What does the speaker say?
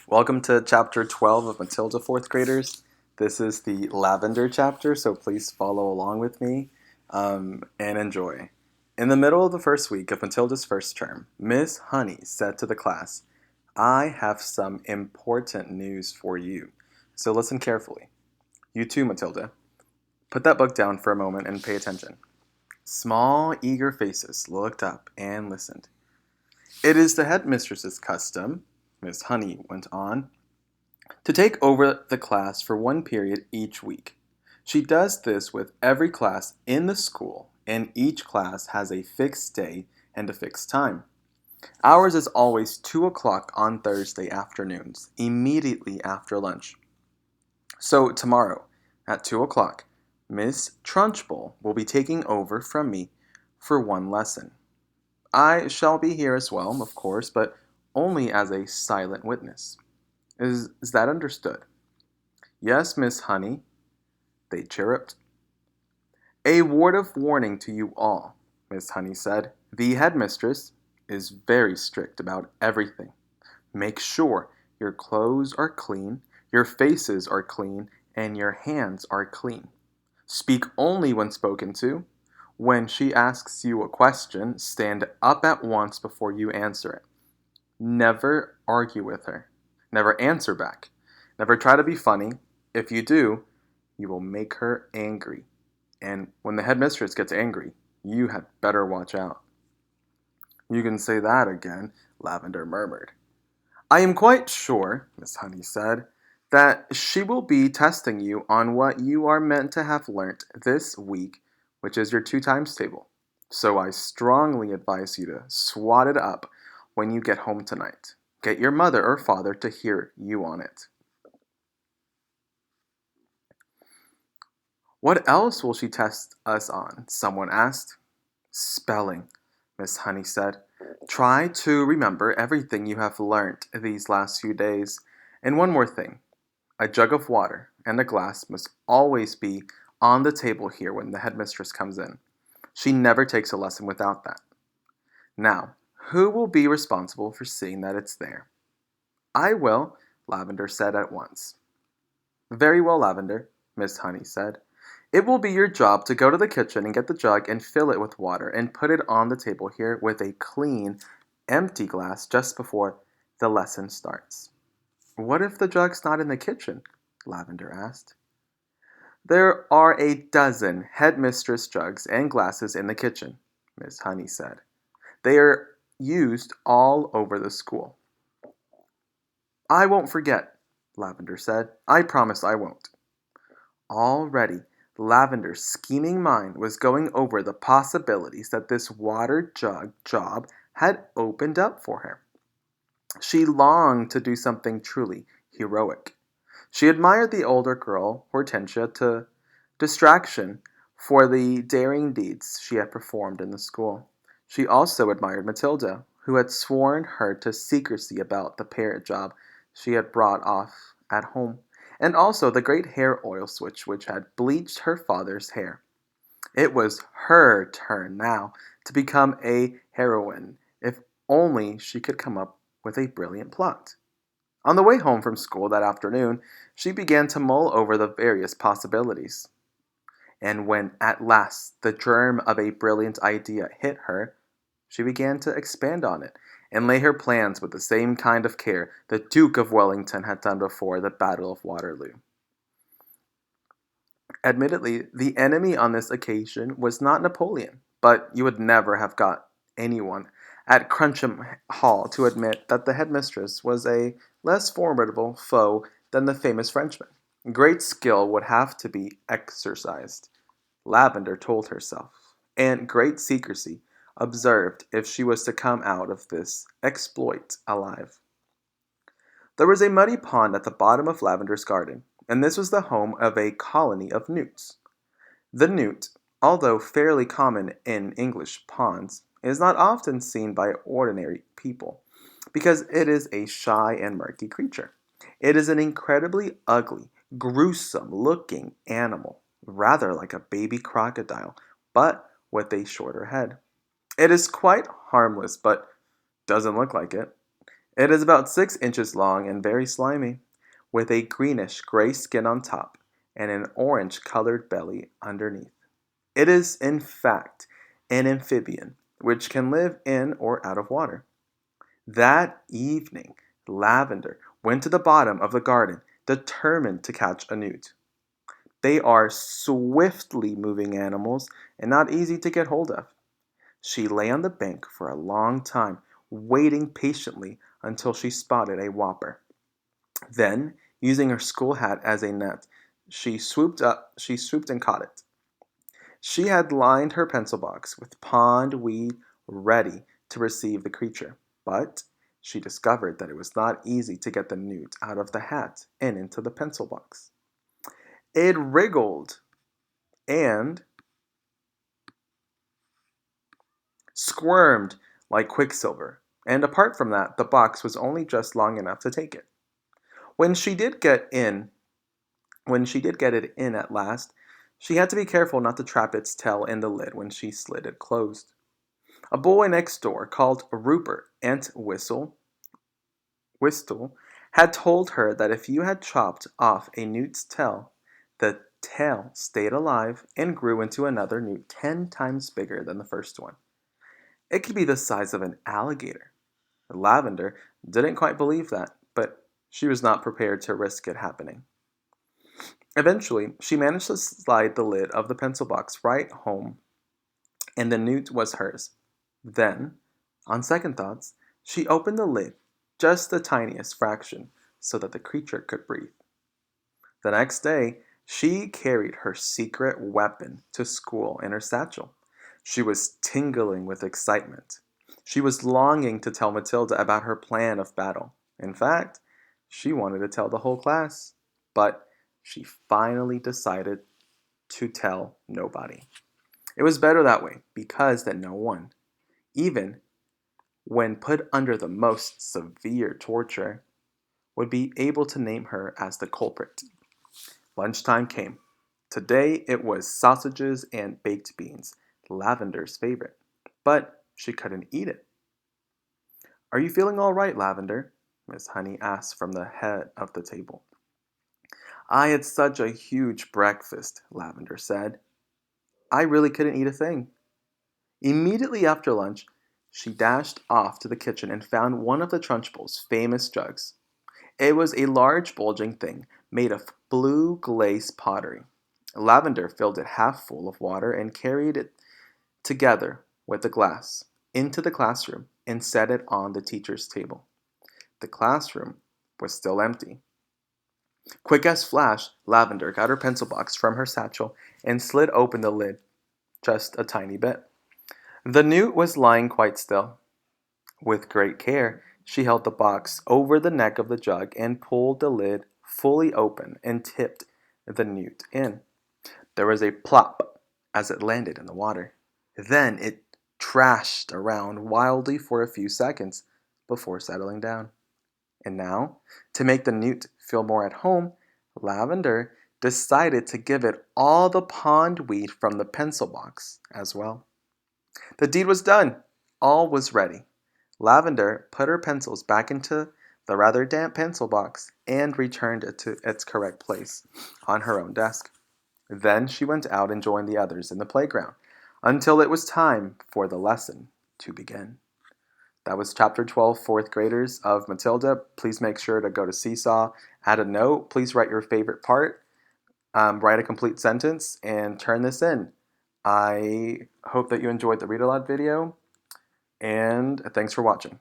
Welcome to chapter 12 of Matilda, fourth graders. This is the lavender chapter, so please follow along with me and enjoy. In the middle of the first week of Matilda's first term, Miss Honey said to the class, I have some important news for you, so listen carefully. You too, Matilda. Put that book down for a moment and pay attention. Small, eager faces looked up and listened. It is the headmistress's custom, Miss Honey went on, to take over the class for one period each week. She does this with every class in the school, and each class has a fixed day and a fixed time. Ours is always 2 o'clock on Thursday afternoons, immediately after lunch. So tomorrow, at 2 o'clock, Miss Trunchbull will be taking over from me for one lesson. I shall be here as well, of course, but only as a silent witness. Is that understood? Yes, Miss Honey, they chirruped. A word of warning to you all, Miss Honey said. The headmistress is very strict about everything. Make sure your clothes are clean, your faces are clean, and your hands are clean. Speak only when spoken to. When she asks you a question, stand up at once before you answer it. Never argue with her. Never answer back. Never try to be funny. If you do, you will make her angry. And when the headmistress gets angry, you had better watch out. You can say that again, Lavender murmured. I am quite sure, Miss Honey said, that she will be testing you on what you are meant to have learnt this week, which is your 2 times table. So I strongly advise you to swat it up when you get home tonight. Get your mother or father to hear you on it. What else will she test us on? Someone asked. Spelling, Miss Honey said. Try to remember everything you have learnt these last few days. And one more thing. A jug of water and a glass must always be on the table here when the headmistress comes in. She never takes a lesson without that. Now, who will be responsible for seeing that it's there? I will, Lavender said at once. Very well, Lavender, Miss Honey said. It will be your job to go to the kitchen and get the jug and fill it with water and put it on the table here with a clean, empty glass just before the lesson starts. What if the jug's not in the kitchen? Lavender asked. There are a dozen headmistress jugs and glasses in the kitchen, Miss Honey said. They are used all over the school. I won't forget, Lavender said. I promise I won't. Already, Lavender's scheming mind was going over the possibilities that this water jug job had opened up for her. She longed to do something truly heroic. She admired the older girl, Hortensia, to distraction for the daring deeds she had performed in the school. She also admired Matilda, who had sworn her to secrecy about the parrot job she had brought off at home, and also the great hair oil switch which had bleached her father's hair. It was her turn now to become a heroine, if only she could come up with a brilliant plot. On the way home from school that afternoon, she began to mull over the various possibilities. And when at last the germ of a brilliant idea hit her, she began to expand on it and lay her plans with the same kind of care the Duke of Wellington had done before the Battle of Waterloo. Admittedly, the enemy on this occasion was not Napoleon, but you would never have got anyone at Cruncham Hall to admit that the headmistress was a less formidable foe than the famous Frenchman. Great skill would have to be exercised, Lavender told herself, and great secrecy observed if she was to come out of this exploit alive. There was a muddy pond at the bottom of Lavender's garden, and this was the home of a colony of newts. The newt, although fairly common in English ponds, is not often seen by ordinary people, because it is a shy and murky creature. It is an incredibly ugly, gruesome-looking animal, rather like a baby crocodile, but with a shorter head. It is quite harmless, but doesn't look like it. It is about 6 inches long and very slimy, with a greenish gray skin on top and an orange colored belly underneath. It is, in fact, an amphibian, which can live in or out of water. That evening, Lavender went to the bottom of the garden, determined to catch a newt. They are swiftly moving animals and not easy to get hold of. She lay on the bank for a long time, waiting patiently until she spotted a whopper. Then, using her school hat as a net, she swooped and caught it. She had lined her pencil box with pond weed ready to receive the creature, but she discovered that it was not easy to get the newt out of the hat and into the pencil box. It wriggled and squirmed like quicksilver, and apart from that, the box was only just long enough to take it. When she did get in, when she did get it in at last, she had to be careful not to trap its tail in the lid when she slid it closed. A boy next door, called Rupert Whistle, had told her that if you had chopped off a newt's tail, the tail stayed alive and grew into another newt 10 times bigger than the first one. It could be the size of an alligator. Lavender didn't quite believe that, but she was not prepared to risk it happening. Eventually, she managed to slide the lid of the pencil box right home, and the newt was hers. Then, on second thoughts, she opened the lid just the tiniest fraction so that the creature could breathe. The next day, she carried her secret weapon to school in her satchel. She was tingling with excitement. She was longing to tell Matilda about her plan of battle. In fact, she wanted to tell the whole class, but she finally decided to tell nobody. It was better that way because then no one, even when put under the most severe torture, would be able to name her as the culprit. Lunchtime came. Today it was sausages and baked beans, Lavender's favorite, but she couldn't eat it. "Are you feeling all right, Lavender?" Miss Honey asked from the head of the table. "I had such a huge breakfast," Lavender said. "I really couldn't eat a thing." Immediately after lunch, she dashed off to the kitchen and found one of the Trunchbull's famous jugs. It was a large bulging thing made of blue glaze pottery. Lavender filled it half full of water and carried it together with the glass into the classroom and set it on the teacher's table. The classroom was still empty. Quick as flash, Lavender got her pencil box from her satchel and slid open the lid just a tiny bit. The newt was lying quite still. With great care, she held the box over the neck of the jug and pulled the lid fully open and tipped the newt in. There was a plop as it landed in the water. Then it trashed around wildly for a few seconds before settling down. And now, to make the newt feel more at home, Lavender decided to give it all the pond weed from the pencil box as well. The deed was done. All was ready. Lavender put her pencils back into the rather damp pencil box and returned it to its correct place on her own desk. Then she went out and joined the others in the playground until it was time for the lesson to begin. That was chapter 12, fourth graders of Matilda. Please make sure to go to Seesaw, add a note. Please write your favorite part, write a complete sentence, and turn this in. I hope that you enjoyed the read aloud video, and thanks for watching.